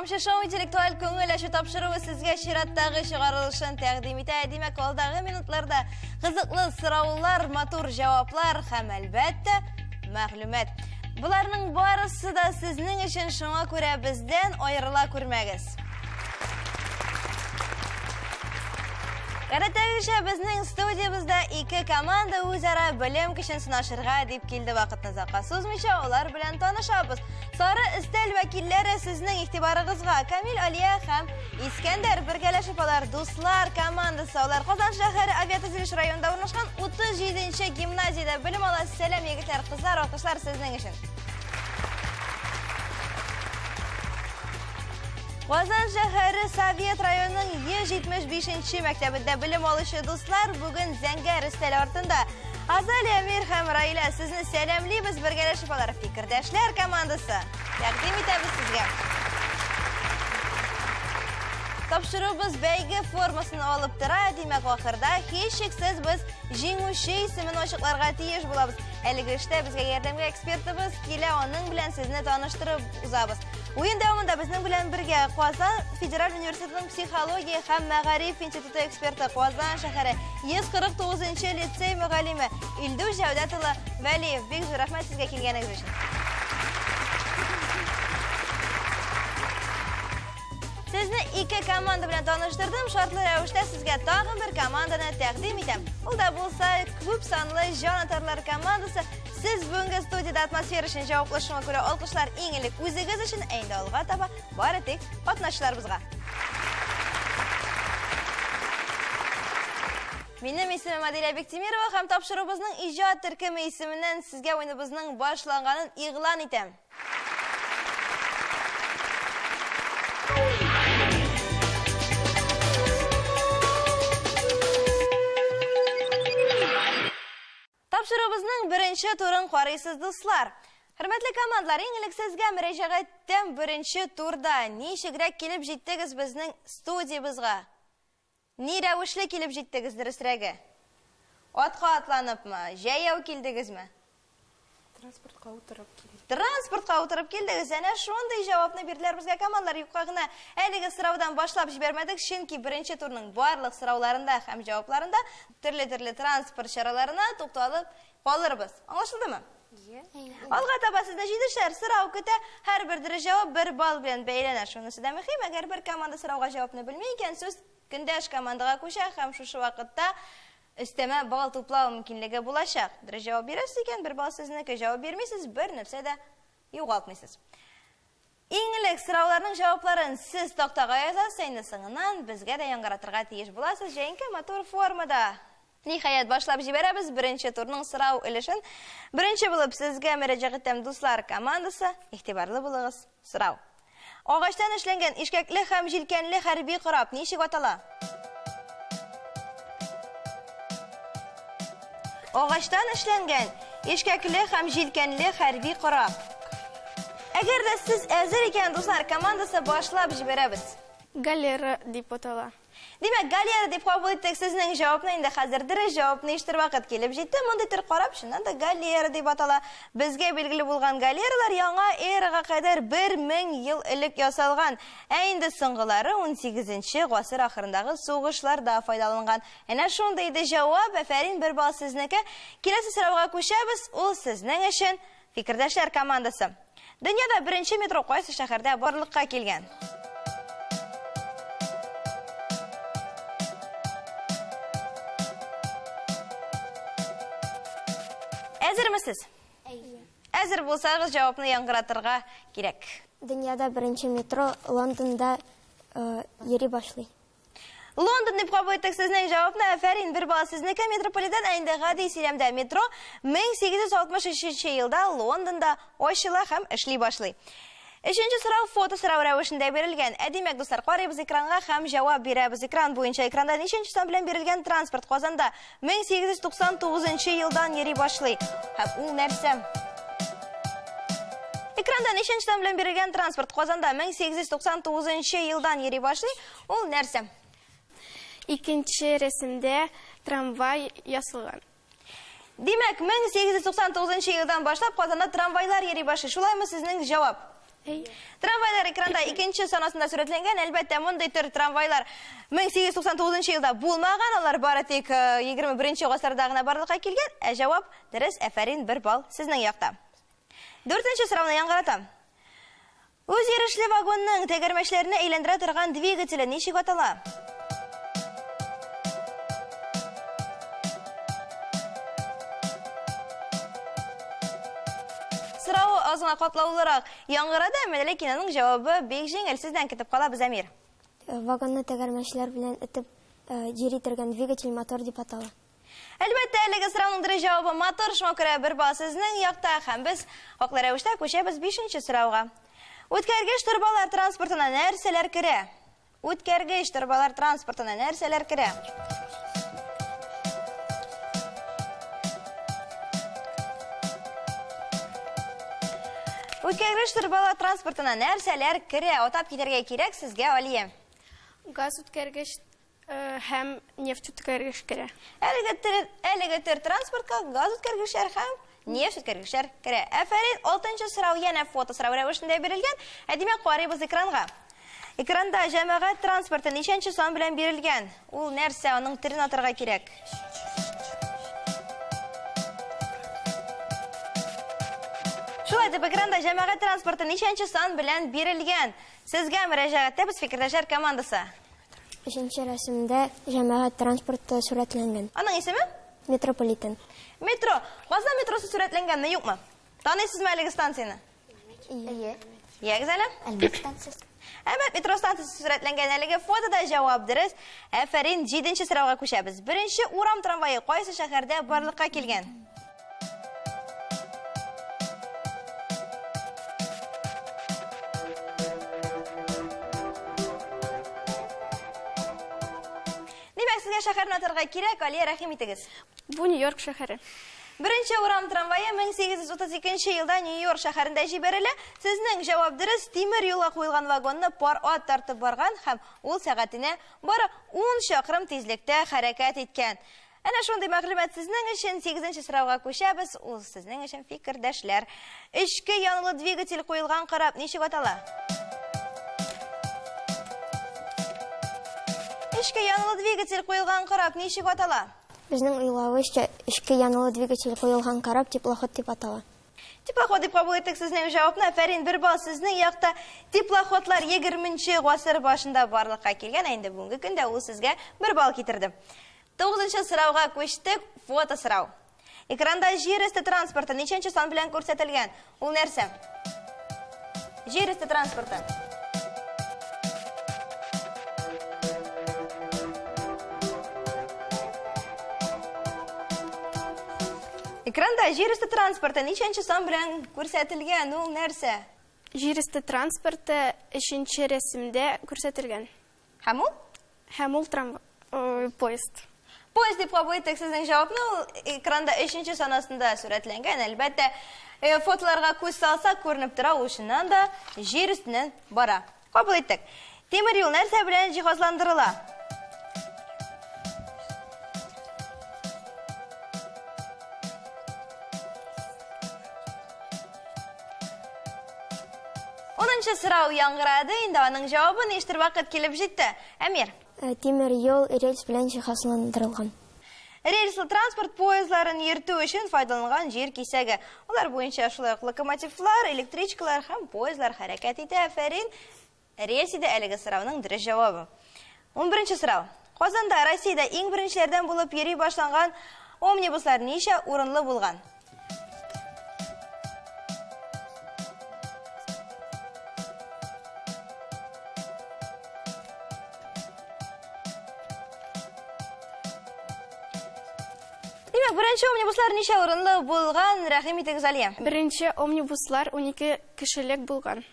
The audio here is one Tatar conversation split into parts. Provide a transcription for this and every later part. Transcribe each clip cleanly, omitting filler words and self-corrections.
Тамаша шоу интеллектуаль көңіл әші тапшыруы сізге шираттағы шығарылышын тәқдим ете. Демек, алдағы минутларда қызықлы сұраулар, матур жауаплар һәм әлбәттә мәғлүмат. Бұларның барысы да сіздің үшін шуңа күрә бізден айырыла күрмәгіз. Ғаратәгіше біздің студиябызда ике команда өзара білім күшін сынашырға деп келді вақытыңызға. Созмайша олар білән танышабыз. Сары істәл вәкилләре сіздің ихтибарығызға Камил, Алия һәм Искәндәр бергәләшеп алар дуслар командасы. Олар Казан шәһәре авиатөзелеш районында урнашкан 37-нче гимназияда белем ала. Сәлам, егетләр, кызлар, алкышлар сезнең өчен. Казан шәһәре Совет районының 175-нче мәктәбендә белем алучы дуслар бүген зәңгәр өстәл артында. Азалия, Амир һәм Раила, сезне сәламлибез, бергәләшеп алар фикердәшләр командасы. Тәкъдим итәбез сезгә. Тапшырубыз бәйге формасын алып тора, димәк ахырда һичшиксез без җиңүче исемен ачыкларга тиеш булабыз. Әлеге эштә безгә ярдәмгә экспертыбыз килә, аның белән сезне таныштырып узабыз. Уен дәвамында безнең белән бергә Казан Федераль университетының психология һәм мәгариф институты эксперты, Казан шәһәре 149-нчы лицей мөгаллиме Илдус Җәүдәтуллы Вәлиев. Бик зур рәхмәт сезгә килгәнегез өчен. Сезне ике команда белән таныштырдым. Шартлы рәвештә сезгә тагын бер команданы тәкъдим итәм. Ул да булса күп санлы җанатарлар командасы. Сез бүгенге студияда атмосфера өчен җаваплы, шуңа күрә алкышлар иң элек үзегез өчен, әйдә алга таба бары тик катнашчыларыбызга. Минем исемем Адилә Бектимирова һәм тапшырубызның иҗат төркеме исеменнән сезгә уеныбызның башланганын игълан итәм. Тапшырубызның беренче турын карыйсыз дуслар. Хөрмәтле командалар, иң элек сезгә мөрәҗәгатьтән беренче турда ничегрәк килеп җиттегез безнең студиябызга? Ни рәвешле килеп җиттегез дөресрәге? Атка атланыпмы, җәяү килдегезме? Транспортка утырып килдек. Транспортка утырып килдегез. Әнә шундый җавапны бирделәр безгә командалар. Юкка гына әлеге сораудан башлап җибәрмәдек, чөнки беренче турның барлык сорауларында һәм җавапларында төрле транспорт чараларына тукталып калырбыз. Аңлашылдымы? Алга таба сезне 7шәр сорау көтә. Һәрбер дөрес җавап 1 балл белән бәяләнә. Шунысы да мөһим. Әгәр бер команда сорауга җавапны белмәй икән, сүз көндәш командага күчә һәм шушы вакытта өстәмә балл туплау мөмкинлеге булачак. Дөрес җавап бирәсез икән, 1 балл сезнеке, җавап бирмисез, бер нәрсә дә югалтмыйсыз. Иң элек сорауларның җавапларын сез тактага язасыз, инде соңыннан безгә дә яңгыратырга тиеш буласыз. Җәенке матур формада. Ниһаять башлап җибәрәбез беренче турның сорау өлешен. Беренче булып сезгә мөрәҗәгатьтән дуслар командасы, игътибарлы булыгыз. Сорау. Агачтан эшләнгән ишкәкле һәм җилкәнле хәрби кораб ничек атала? Агачтан эшләнгән ишкәкле һәм җилкәнле хәрби кораб. Әгәр дә сез әзер икән, дуслар, командасы башлап җибәрәбез. Галера дип атала. Димәк, галера дип кабул иттек сезнең җавапны. Инде хәзер дөрес җавапны ишетер вакыт килеп җитте. Мондый төр карап, шуннан да галера дип атала. Безгә билгеле булган галералар яңа эрага кадәр 1000 ел элек ясалган. Ә инде соңгылары 18-нче гасыр ахырындагы сугышларда файдаланган. Әнә шундый иде җавап. Афәрин, 1 балл сезнеке. Киләсе сорауга күчәбез. Ул сезнең өчен фикердәшләр командасы. Дөньяда беренче метро кайсы шәһәрдә барлыкка килгән? Әзермесез? Әзер булсагыз, җавапны яңгыратырга кирәк. Дөньяда беренче метро Лондонда йөри башлый. Лондон дип кабул иттек сезнең җавапны. Афәрин, 1 балл сезнеке. Метрополитен инде гади сөйләмдә метро 1863 елда Лондонда ачыла һәм эшли башлый. Өченче сорау фото сорау рәвешендә бирелгән. Димәк, дуслар, карыйбыз экранга һәм җавап бирәбез. Экран буенча экранда ниченче сан белән бирелгән транспорт Казанда 1899 елдан йөри башлый. Һәм ул нәрсә? Экранда ниченче сан белән бирелгән транспорт Казанда 1899 елдан йөри башлый. Ул нәрсә? Икенче рәсемдә трамвай ясалган. Димәк, 1899 елдан башлап Казанда трамвайлар йөри башлый. Шулаймы сезнең җавап? Tramvaylar ekranda ikinci sanasında suretlengen. Elbette bunday tür tramvaylar 1899 yılda bulmagan. Onlar bari tek 21. asırdagına barlıkka kelgen. Cevap dürüst. Aferin, bir bal sizning yakta. 4. sıravını yangıratam. Özgürüşlü vagonның tegermeşlerini eğlendire turgan dvigateli nişik atala? Сұрауы азына қатлаулырақ яңғырады, мәлелекен оның жауабы бек жеңіл. Сізден кетіп қала біз әмір. Вагонны тәгәрмәчләр белән итеп җир итергән двигатель мотор дип атала. Әлбәттә, әлеге сұрауның дұрыс жауабы мотор шуңа күрә бір бал сезнең якта һәм біз хаклы рәвештә күчәбез 5-нче сорауга. Үткәргеч торбалар транспортына нәрсәләр керә? Үткәргеч торбалар транспортына нәрсәләр керә? Үткәргеч торбалар транспортына нәрсәләр керә? Атап китәргә кирәк сезгә, Алия. Газ үткәргеч һәм нефть үткәргеч керә. Әлеге төр транспортка газ үткәргечләр һәм нефть үткәргечләр керә. Әфәрин, 6-нчы сорау янә фото сорау рәвешендә бирелгән. Димәк, карыйбыз экранга. Экранда җәмәгать транспорты ничәнче сан белән бирелгән? Ул нәрсә, аның төрен атырга кирәк. Шулай дип, экранда җәмәгать транспорты ничәнче сан белән бирелгән? Сезгә мөрәҗәгатьтә без фикердәшләр командасы. 5-нче рәсемдә җәмәгать транспорты сурәтләнгән. Аның исеме? Метрополитен. Метро. Казан метросы сурәтләнгәнме, юкмы? Таныйсызмы әлеге станцияны? Ягез әле? Әлбәттә станциясы. Әмәт метро станциясы сурәтләнгән әлеге фотода җавап дөрес. Әфәрин, 7-нче сорауга күчәбез. 1-нче урам трамвае кайсы шәһәрдә барлыкка килгән? Димәк, сезгә шәһәрне атарга кирәк, Алия, рәхим итегез. Бу Нью-Йорк шәһәре. 1-нче урам трамвае 1832 елда Нью-Йорк шәһәрендә җибәрелә. Сезнең җавап дөрес. Тимер юлга куелган вагонны пар ат тартып барган һәм ул сәгатенә бары 10 чакрым тизлектә хәрәкәт иткән. Әнә шундый мәгълүмат сезнең өчен 8-нче сорауга күчәбез. Ул сезнең өчен фикердәшләр. Эчке янлы двигатель куелган кораб ничек атала? Эчке янлы двигатель куелган кораб ничек атала? Безнең уйлавыча, эчке янлы двигатель куелган кораб теплоход дип атала. Теплоход дип кабул иттек сезнең җавапны. Әфәрин, бер бал сезнең якта. Теплоходлар 20-нче гасыр башында барлыкка килгән. Инде бүгенге көндә ул сезгә бер бал китерде. 9-нчы сорауга күчтек. Фото сорау. Экранда җир өсте транспорты ничәнче сан белән күрсәтелгән? Ул нәрсә? Җир өсте транспорты. Экранда җир өсте транспорты ничәнче сан белән күрсәтелгән? Ул нәрсә? Җир өсте транспорты 3-нче рәсемдә күрсәтелгән. Һәм ул? Һәм ул поезд. Поезд дип кабул иттек сезнең җавапны. Экранда 3-нче санасында сурәтләнгән. Әлбәттә, фотоларга күз салсак күренеп тора, ул шуннан да җир өстеннән бара. Кабул иттек. Тимер юл нәрсә белән җиһазландырыла? 10-нчы сорау яңгырады. Инде аның җавабын ишетер вакыт килеп җитте. Әмир. Тимер юл рельс белән җиһазландырылган. Рельслы транспорт поездларын йөртү өчен файдаланган җир кисәге. Алар буенча шулай ук локомотивлар, электричкалар һәм поездлар хәрәкәт итә. Әфәрин, рельс иде әлеге сорауның дөрес җавабы. 11-нче сорау. Казанда Россиядә иң беренчеләрдән булып йөри башланган омнибуслар ничә урынлы булган? Беренче омнибуслар ничә урынлы булган? Рәхим итегез, Алия. Беренче омнибуслар 12 кешелек булган.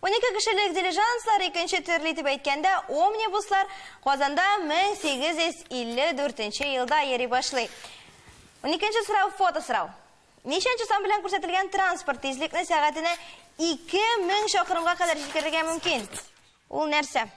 12 кешелек дилижанслар, икенче төрле итеп әйткәндә, омнибуслар Казанда 1854 елда йөри башлый. 12-нче сорау, фото сорау. Ничәнче сан белән күрсәтелгән транспорт тизлекне сәгатенә 2000 чакрымга кадәр җиткерергә мөмкин? Ул нәрсә?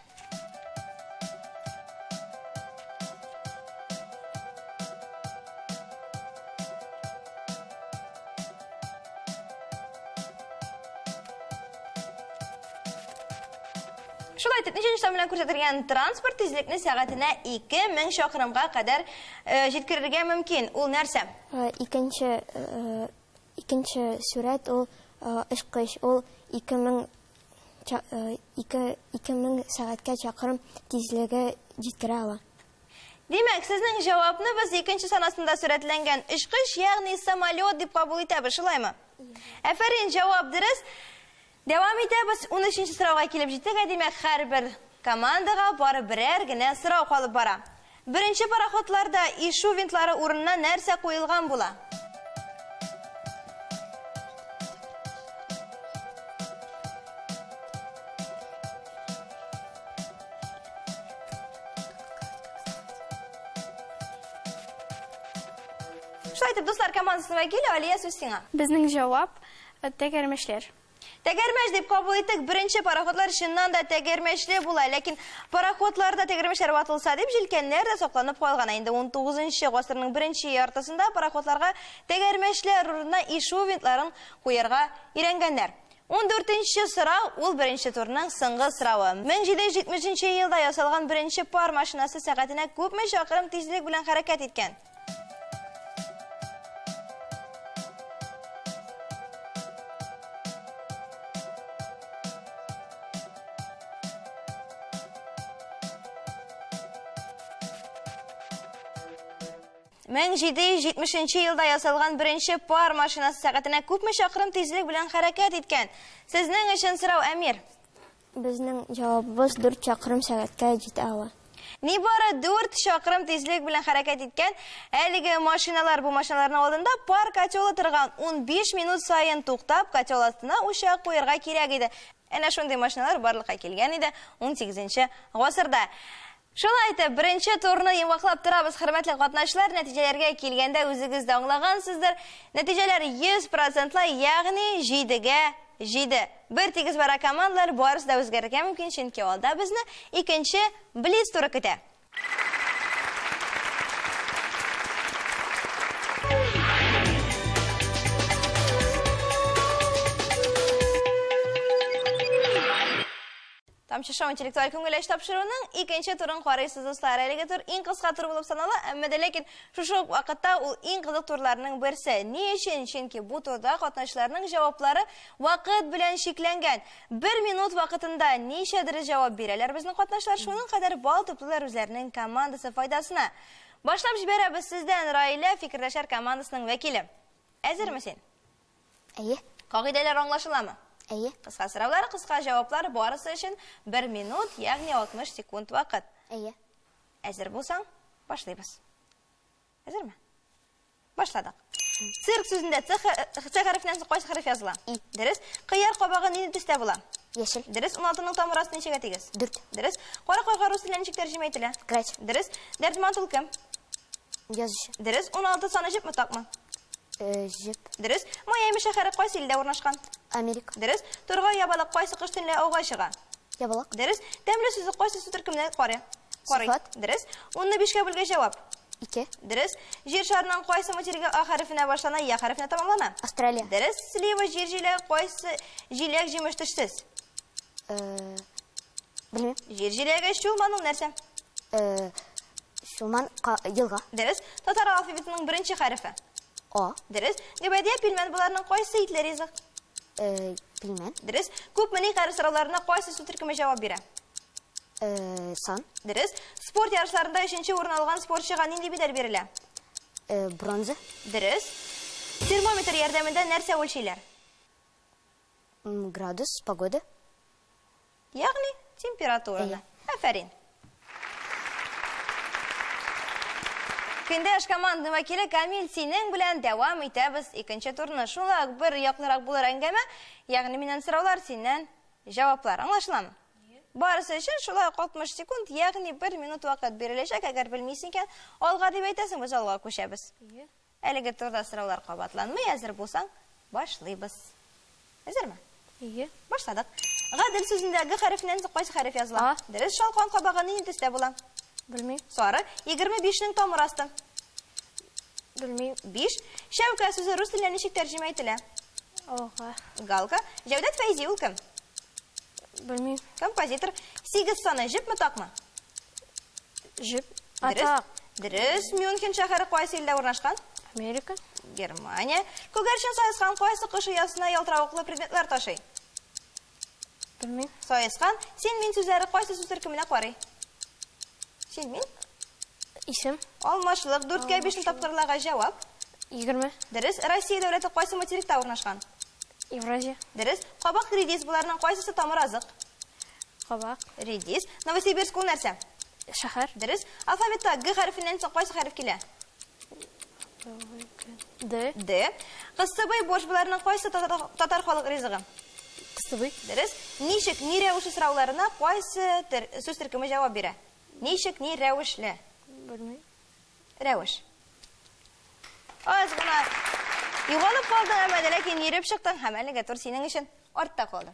Шулай итеп, ничә часа белән күрсәтелгән транспорт тизлекне сәгатенә 2000 чакрымга кадәр җиткерергә мөмкин. Ул нәрсә? Икенче сурәт ул очкыч, ул 2000 сәгатькә чакрым тизлеге җиткерә ала. Димәк, сезнең җавапны без икенче санасында сурәтләнгән очкыч, ягъни самолет дип кабул итәбез, шулаймы? Афәрин, җавап дөрес. Дәвам итәбез. 13нче сорауга килеп җиттек. Димәк, һәрбер командага бары берәр генә сорау калып бара. Беренче пароходларда ишу винтлары урынына нәрсә куелган була? Шулай итеп, дуслар, командасының вәкиле Алия, сүз сиңа. Безнең җавап тәгәрмәчләр. Тәгәрмәч дип кабул иттек. Беренче пароходлар чыннан да тәгәрмәчле була, ләкин пароходларда тәгәрмәчләр ватылса дип җилкәннәр дә сакланып калган. Инде 19нчы гасырның беренче яртысында пароходларга тәгәрмәчләр урынына ишу винтларын куярга өйрәнгәннәр. 14нче сорау ул беренче турның соңгы соравы. 1770 елда ясалган беренче пар машинасы сәгатенә күпме чакрым тизлек белән хәрәкәт иткән? Мен 1770 елда ясалган беренче пар машинасы сәгатенә күпме чакрым тизлек белән хәрәкәт иткән? Сезнең өчен сорау, Әмир. Безнең җавабыбыз 4 чакрым сәгатькә җитә ала. Ни бары 4 чакрым тизлек белән хәрәкәт иткән әлеге машиналар, бу машиналарның алдында пар котелы торган. 15 минут сайын туктап, котел астына учак куярга кирәк иде. Әнә шундый машиналар барлыкка килгән иде 18нче гасырда. Шулай итеп, беренче турны йомгаклап торабыз, хөрмәтле катнашчылар. Нәтиҗәләргә килгәндә үзегез дә аңлагансыздыр. Нәтиҗәләр 100%, ягъни 7гә 7. Бер тигез бара командалар барысы да үзгәрергә мөмкин, чөнки алда безне икенче блиц туры көтә. Тамчы шоу интеллектуаль күңелләш тапшыруның икенче турын карыйсыз дуслар. Әлеге тур иң кыска тур булып санала, әмма дә ләкин шушы вакытта ул иң кызык турларның берсе. Ни өчен? Чөнки бу турда катнашчыларның җаваплары вакыт белән шикләнгән. 1 минут вакытында ничәдер җавап бирәләр безнең катнашчылар, шуның кадәр бал туплылар үзләренең командасы файдасына. Башлап җибәрәбез сездән Раилә, фикердәшләр командасының вәкиле. Әзерме син? Әйе. Кагыйдәләр аңлашыламы? Әйе. Кыска сораулар, кыска җаваплар, барысы өчен 1 минут, ягъни 60 секунд вакыт. Әйе. Әзер булсаң, башлыйбыз. Әзерме? Башладык. Цирк сүзендә Ц хәрефеннән соң кайсы хәреф языла? И. Дөрес. Кыяр кабагы нинди төстә була? Яшел. Дөрес. 16ның тамырасы ничәгә тигез? 4. Дөрес. Кара кайга рус телен ничек тәрҗемә ителә? Грач. Дөрес. Дәртман тул кем? Язучы. Дөрес. 16 саны җепме такмы? Җеп. Дөрес. Майами шәһәре кайсы илдә урнашкан? Америка. Дөрес. Тургай ябалык кайсы кыш төнлә ауга чыга? Ябалак. Дөрес. Тәмле сүзе кайсы су төркеменә карый? Сифат. Дөрес. 10-ны 5-кә бүлгән җавап. 2. Дөрес. Җир шарының кайсы материга А хәрефенә башлана, Я хәрефенә тәмамлана? Австралия. Дөрес. Слива җир җиләге кайсы җиләк җимеш төшсез? Белмим. Җир җиләге чулман ул нәрсә? Шулман елга. Дөрес. Татар алфавитының беренче хәрефе. А. Дөрес. Гәбәдия пилмән буларның кайсы итләр ризык? Белмәм. Дөрес. Күпмени кәрі сорауларына кайсы су төркеме җавап бирә? Сан. Дөрес. Спорт ярышларында 3нче урын алган спортчыга нинди медаль бирелә? Бронза. Дөрес. Термометр ярдәмендә нәрсә үлчиләр? Градус, погода. Ягъни температураны. Афәрин. Көндәш команданы вәкиле Камил, синең белән дәвам итәбез икенче турны. Шулай бер яклырак булыр әңгәмә, ягъни миннән сораулар, синнән җаваплар. Аңлашыламы? Барысы өчен шулай 60 секунд, ягъни 1 минут вакыт биреләчәк. Әгәр белмисең икән, алга дип әйтәсең, без алга күчәбез. Әлеге турда сораулар кабатланмый, әзер булсаң, башлыйбыз. Әзерме? Әйе. Башладык. Гадел сүзендәге хәрефнән соң кайсы хәреф языла? А. Дөрес. Шалкан кабагы нинди төстә була? Белмим. Сары. 25-нең тамыр асты. Белмим. 5. Шәүкә сүзе рус теленә ничек тәрҗемә ителә? Ага. Галка. Җәүдәт Фәйзи ул кем? Белмим. Композитор. 8 саны җепме такмы? Җеп. Дөрес. Атак. Дөрес. Мюнхен шәһәре кайсы илдә урнашкан? Америка. Германия. Күгәрчен Саескан кайсы кыш оясына ялтыравыклы предметлар ташый? Белмим. Саескан, син мин сүзләре кайсы сүз төркеменә карый? Син мин? Исем. Алмашлык 4-кә 5 тапкырларга җавап. 20. Дөрес. Россия дәүләте кайсы материкта урнашкан? Евразия. Дөрес. Кабак редис буларның кайсысы тамыр азык? Кабак. Редис. Новосибирск ул нәрсә? Шәһәр. Дөрес. Алфавитта Г хәрефеннән соң кайсы хәреф килә? Д. Д. Кыстыбый борч буларның кайсы татар халык ризыгы? Кыстыбый. Дөрес. Ничек, ни рәвешле сорауларына кайсы сүз төркеме җавап бирә? Ничек, ни рәвешле? Белмим. Рәвеш. Аз гына югалып калдың, әмма ләкин йөреп чыктың, һәм әлегә тур синең өчен артта калды.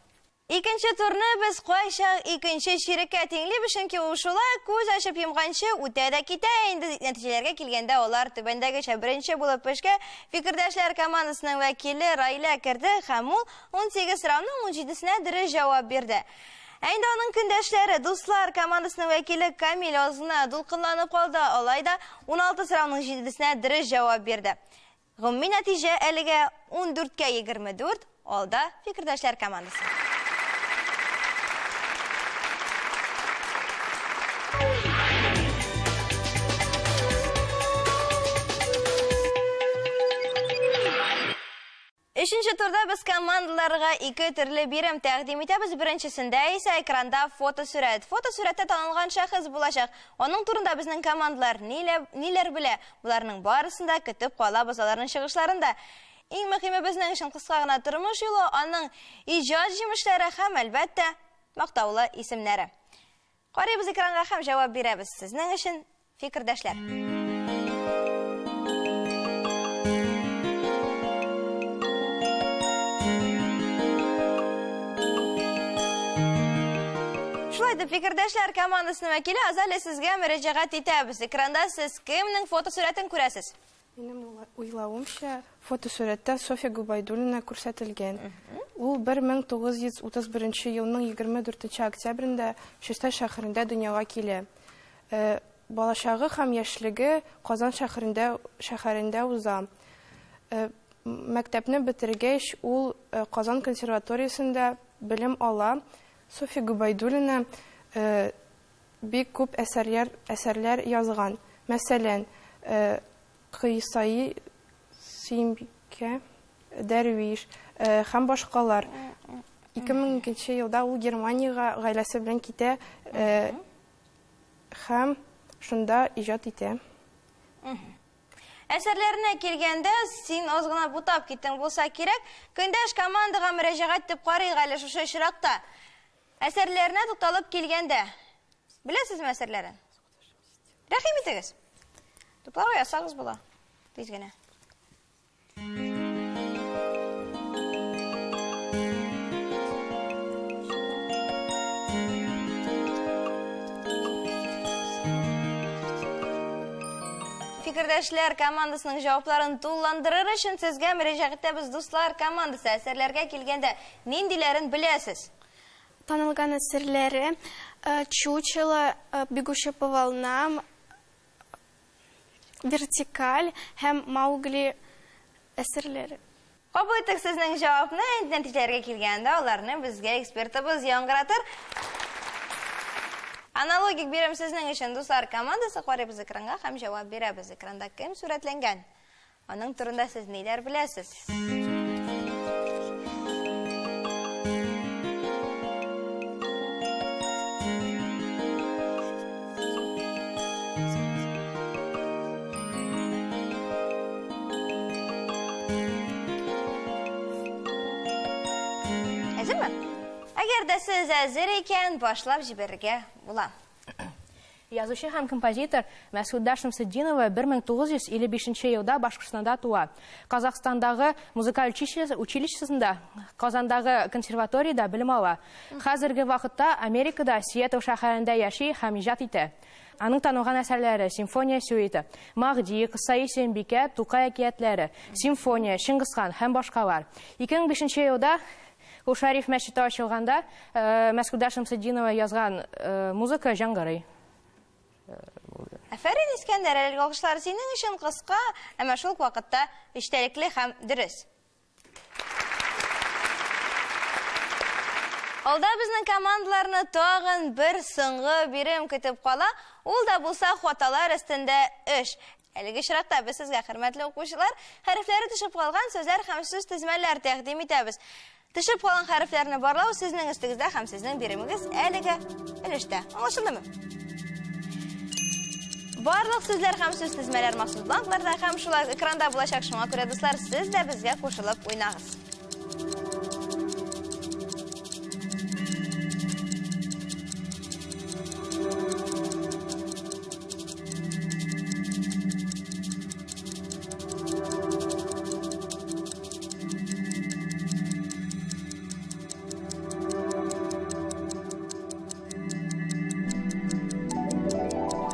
Икенче турны без кайчак икенче чиреккә тиңлибез, чөнки ул шулай күз ачып йомганчы үтә дә китә. Инде нәтиҗәләргә килгәндә алар түбәндәгечә беренче булып пешкә фикердәшләр командасының вәкиле Раилә керде һәм ул 18 сорауның 17сенә дөрес җавап бирде. Әйдә аның көндәшләре, дуслар командасының вәкиле Камил азына дулкынланып калды. Алайда 16 сорауның 7сенә дөрес җавап бирде. Гомуми нәтиҗә әлегә 14-кә 24, алда фикердәшләр командасы. Өченче турда без командаларга 2 төрле бирем тәкъдим итәбез. Беренчесендә исә экранда фотосурәт. Фотосурәттә танылган шәхес булачак. Аның турында безнең командалар ниләр белә? Буларның барысында көтеп калабыз аларның чыгышларында. Иң мөһиме безнең өчен кыска гына тормыш юлы, аның иҗат җимешләре һәм әлбәттә мактаулы исемнәре. Карыйбыз экранга һәм җавап бирәбез. Сезнең өчен фикердәшләр. Фикердәшләр командасының вәкиле Азалия сезгә мөрәҗәгать итәбез. Экранда сез кемнең фотосурәтен күрәсез? Минем уйлавымча, фотосурәттә София Губайдуллина күрсәтелгән. Ул 1931 елның 24 октябрендә Чистай шәһәрендә дөньяга килә. Балачагы һәм яшьлеге Казан шәһәрендә уза. Мәктәпне бетергәч, ул Казан консерваториясендә белем ала. София Губайдуллина бик күп әсәрләр язган. Мәсәлән, Кыйсаи, Сөембикә, Дәрвиш һәм башкалар. 2002 елда ул Германияга гаиләсе белән китә һәм шунда иҗат итә. Әсәрләренә килгәндә, син аз гына бутап киттең булса кирәк, көндәш командага мөрәҗәгать итеп карыйк әле шушы очракта. Әсәрләренә тукталып килгәндә, беләсезме әсәрләрен? Рәхим итегез. Тупларга ясагыз була. Тиз генә. Фикердәшләр командасының җавапларын тулыландырыр өчен сезгә мөрәҗәгать итәбез, дуслар командасы. Әсәрләргә килгәндә ниндиләрен беләсез? Танылган әсәрләре Чучело, Бегущая по волнам, Вертикаль һәм Маугли әсәрләре. Кабул итик сезнең җавапны. Нәтиҗәләргә килгәндә, аларны безгә экспертыбыз яңгыратыр. Аналогик бирәм сезнең өчен, дуслар командасы. Карыйбыз экранга һәм җавап бирәбез. Экранда кем сурәтләнгән? Аның турында сез ниләр беләсез? Әгәр дә сез әзер икән, башлап җибәрергә була. Язучы һәм композитор Мәсгудә Шәмсетдинова 1955 елда Башкортстанда туа. Казахстандагы музыкаль училищесында, Казандагы консерваториядә белем ала. Хәзерге вакытта Америкада Сиэтл шәһәрендә яши һәм иҗат итә. Аның танылган әсәрләре Симфония сюиты, Махди, Кысаи Сөембикә, Тукай әкиятләре, Симфония, Чингисхан һәм башкалар. 2005 елда Кушариф мәчете ачылганда, Мәскәүдә Шамсетдинова язган музыка жаңгырый. Әфәрин Искәндәр, әлеге алкышлар синең өчен кыска, әмма шул ук вакытта эчтәлекле һәм дөрес. Алда безнең командаларны тагын бер соңгы бирем көтеп кала, ул да булса хаталар өстендә эш. Әлеге чиракта без сезгә, хөрмәтле укучылар, хәрефләре төшеп калган сүзләр һәм сүз тезмәләр тәкъдим итәбез. Төшеп калган хәрефләрне барлау сезнең өстегездә һәм сезнең биремегез әлеге өлештә. Аңлашылдымы? Барлык сүзләр һәм сүз тезмәләр махсус бланкларда һәм шулай экранда булачак, шуңа күрә дуслар, сез дә безгә кушылып уйнагыз.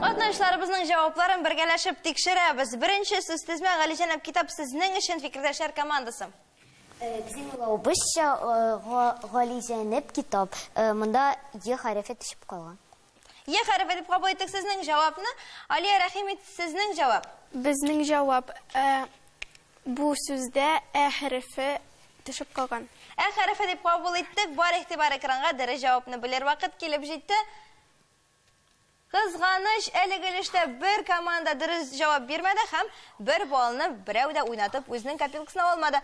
Катнашчыларыбызның җавапларын бергәләшеп тикшерәбез. Беренче сүз тезмә Галиҗанов китап сезнең өчен фикердәшләр командасы. Безнең уйлавыбызча, Галиҗанов китап монда Е хәрефе төшеп калган. Е хәрефе дип кабул иттек сезнең җавапны. Алия Рәхимов, сезнең җавап. Безнең җавап бу сүздә хәрефе төшеп калган. Хәрефе дип кабул иттек. Бар игътибар экранга, дөрес җавапны белер вакыт килеп җитте. Кызганыч, әлеге өлештә бер команда дөрес җавап бирмәде һәм бер балны берәү дә уйнатып үзенең копилкасына алмады.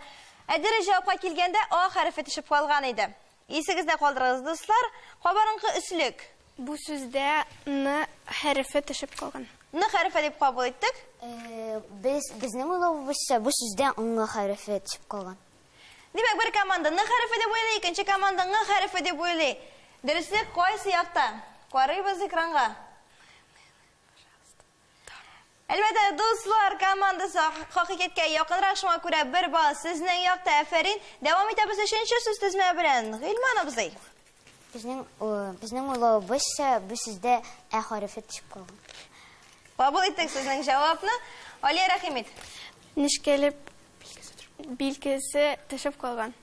Дөрес җавапка килгәндә А хәрефе төшеп калган иде. Исегездә калдырыгыз, дуслар, кабарынкы өслек. Бу сүздә Н хәрефе төшеп калган. Н хәрефе дип кабул иттек. Безнең уйлавыбызча, бу сүздә Ң хәрефе төшеп калган. Димәк, бер команда Н хәрефе дип уйлый, икенче команда Ң хәрефе дип уйлый. Дөреслеккайсы якта? Карыйбыз экранга. Әлбәттә, дуслар, командасы хакыйкатькә якынрак, шуңа күрә бер бал сезнең якта. Әфәрин. Дәвам итәбез өченче сүз тезмә белән. Гыйльман абзый. Безнең уйлавыбызча, бу сүздә хәрефе төшеп калган. Кабул иттек сезнең җавапны. Алия Рәхимов. Нечкәлек билгесе төшеп калган.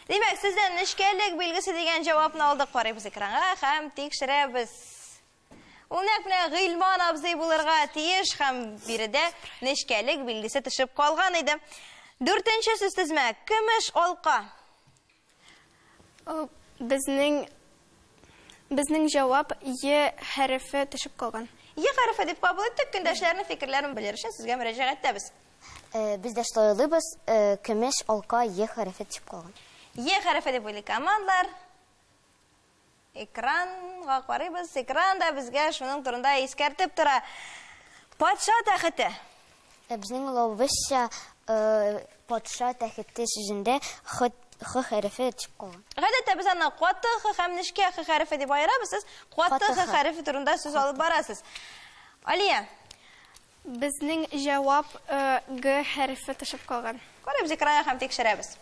Димәк, сездән нечкәлек билгесе дигән җавапны алдык. Карыйбыз экранга һәм тикшерәбез. Ул нәкъ менә Гыйльман абзый булырга тиеш һәм биредә нечкәлек билгесе төшеп калган иде. Дүртенче сүз тезмә. Көмеш алка. Безнең җавап Е хәрефе төшеп калган. Е хәрефе дип кабул иттек. Көндәшләрнең фикерләрен белер өчен сезгә мөрәҗәгать итәбез. Без дә шулай уйлыйбыз, көмеш алка Е хәрефе төшеп калган. Е хәрефе дип уйлый командалар. Экранга карыйбыз. Экранда безгә шуның турында искәртеп тора. Патша тәхете. Безнең уйлавыбызча, патша тәхете сүзендә Х хәрефе төшеп калган. Гадәттә без аны каты Х һәм нечкә Х хәрефе дип аерабыз. Сез каты Х хәрефе турында сүз алып барасыз. Алия. Безнең җавап Г хәрефе төшеп калган. Карыйбыз экранга һәм тикшерәбез.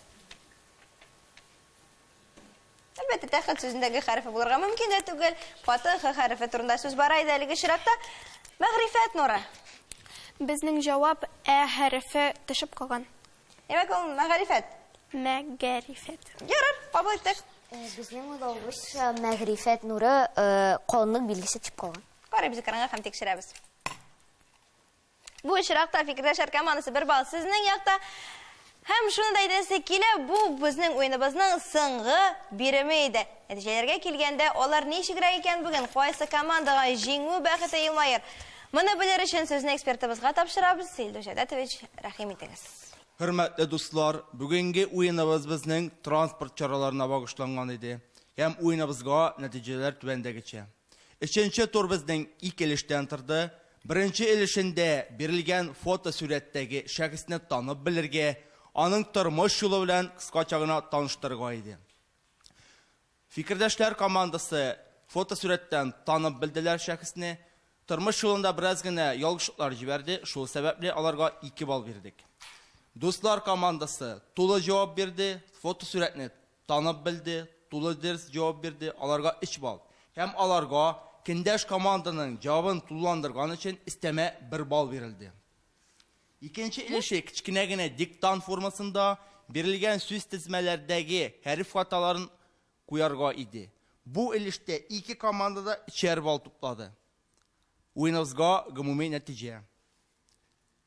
Әлбәттә, тәхет сүзендәге хәрефе булырга мөмкин дә түгел. Каты Х хәрефе турында сүз бара иде әлеге чиракта. Мәгърифәт нуры. Безнең җавап хәрефе төшеп калган. Димәк, ул мәгърифәт. Мәгърифәт. Ярар, кабул иттек. Безнең уйлавыбызча, мәгърифәт нуры калынлык билгесе төшеп калган. Карыйбыз экранга һәм тикшерәбез. Бу чиракта фикердәшләр командасы бер бал сезнең якта. Һәм шуны да әйтәсе килә, бу безнең уеныбызның соңгы биреме иде. Нәтиҗәләргә килгәндә, алар ничегрәк икән бүген, кайсы командага җиңү бәхете елмаер. Моны белер өчен сүзне экспертыбызга тапшырабыз. Илдус Җәдәтович, рәхим итегез. Хөрмәтле дуслар, бүгенге уеныбыз безнең транспорт чараларына багышланган иде. Һәм уеныбызга нәтиҗәләр түбәндәгечә. Өченче тур безнең 2 өлештән торды. Беренче өлешендә бирелгән фотосурәттәге шәхесне танып белергә, аның тормыш юлы белән кыскача гына таныштырырга иде. Фикердәшләр командасы фотосурәттән танып белделәр шәхесне, тормыш юлында бераз гына ялгышлыклар җибәрде, шул сәбәпле аларга 2 балл бирдек. Дуслар командасы тулы җавап бирде, фотосурәтне танып белде, тулы дөрес җавап бирде, аларга 3 балл. Һәм аларга көндәш команданың җавабын тулыландырган өчен истәмә 1 балл бирелде. Икенче өлеше кичкенә генә диктант формасында берілген сөз тізмелердегі хәриф хаталарын куярга иде. Бу өлештә 2 командада 3 балл туплады. Уйныбызга гомуми нәтиҗә.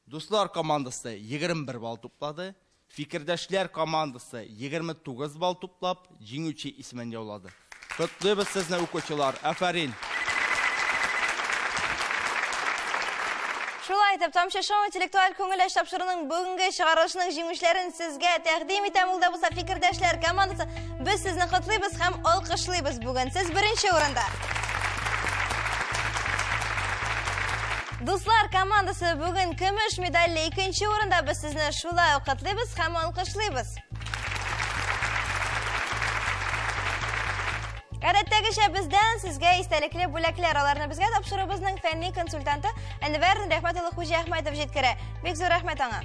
Дуслар командасы 21 балл туплады. Фикердәшләр командасы 29 балл туплап, җиңүче исемен яулады. Котлыйбыз сезне, укучылар. Афарин. Шулай итеп, тамчы шоу интеллектуаль күңел эш тапшыруның бүгенге чыгарылышының җиңүчеләрен сезгә тәкъдим итәм. Ул да булса фикердәшләр командасы. Без сезне котлыйбыз һәм алкышлыйбыз бүген. Сез беренче урында. Дуслар командасы бүген көмеш медальле 2нче урында. Без сезне шулай ук котлыйбыз һәм алкышлыйбыз. Гадәттәгечә бездән сезгә истәлекле бүләкләр, аларны безгә тапшырыбызның фәнни консультанты Әнвәр Рәхмәтуллы Хуҗа Әхмәтов җиткерә. Бик зур рәхмәт аңа.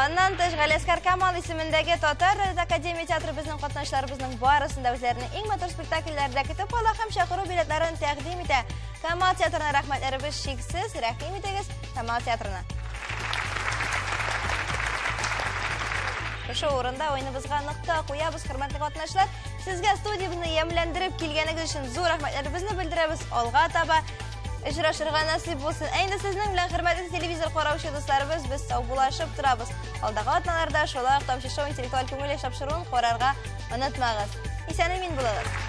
Аннан тыш Галескар Камал исемендәге Татар академия театры безнең катнашларыбызның барысында үзләренең иң матур спектакльләрдә көтеп ала һәм чакыру билетларын тәкъдим итә. Камал театрына рәхмәтләребез шиксез. Рәхим итегез Камал театрына. Ошо урында ойныбызга нокта куябыз, хөрмәтле катнашлар. Сезгә студиябызны ямьләндереп килгәнегез өчен зур рәхмәтләребезне белдерәбез. Алга таба очрашырга насыйп булсын. Әйдә сезнең белән хөрмәтле телевизор караучы дусларыбыз, без сау булашып торабыз. Алдагы атналарда шулай ук тамчы шоу интеллектуаль күңел эш тапшыруын карарга онытмагыз. Исән-амин булыгыз.